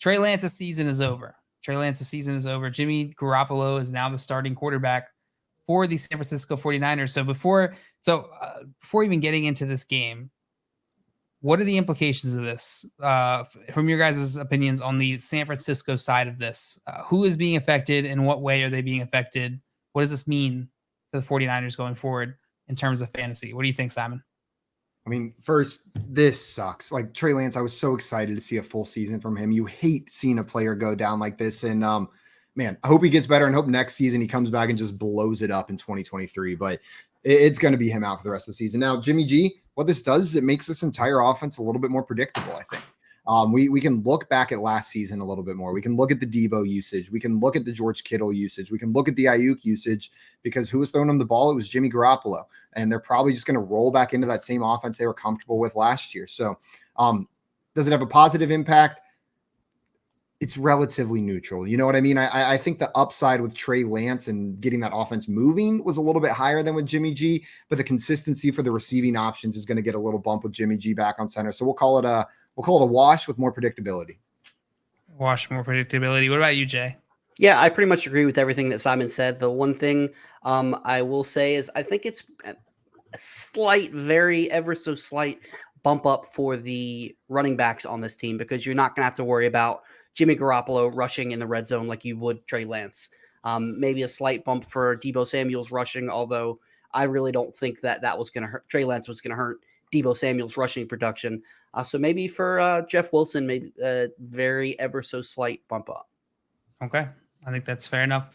Trey Lance's season is over. Jimmy Garoppolo is now the starting quarterback for the San Francisco 49ers. So before even getting into this game, what are the implications of this from your guys' opinions on the San Francisco side of this? Who is being affected? In what way are they being affected? What does this mean for the 49ers going forward in terms of fantasy? What do you think, Simon? I mean, first, this sucks. Like Trey Lance, I was so excited to see a full season from him. You hate seeing a player go down like this. And man, I hope he gets better and hope next season he comes back and just blows it up in 2023. But it's going to be him out for the rest of the season. Now, Jimmy G, what this does is it makes this entire offense a little bit more predictable, I think. We can look back at last season a little bit more. We can look at the Deebo usage. We can look at the George Kittle usage. We can look at the Aiyuk usage, because who was throwing them the ball? It was Jimmy Garoppolo. And they're probably just going to roll back into that same offense they were comfortable with last year. So does it have a positive impact? It's relatively neutral. You know what I mean? I think the upside with Trey Lance and getting that offense moving was a little bit higher than with Jimmy G, but the consistency for the receiving options is going to get a little bump with Jimmy G back on center. So we'll call it a wash with more predictability. Wash, more predictability. What about you, Jay? Yeah, I pretty much agree with everything that Simon said. The one thing I will say is I think it's a slight, very ever so slight bump up for the running backs on this team, because you're not going to have to worry about Jimmy Garoppolo rushing in the red zone like you would Trey Lance. Maybe a slight bump for Deebo Samuel's rushing, although I really don't think that was going to hurt. Trey Lance was going to hurt Deebo Samuel's rushing production. So maybe for Jeff Wilson, maybe a very ever so slight bump up. Okay. I think that's fair enough.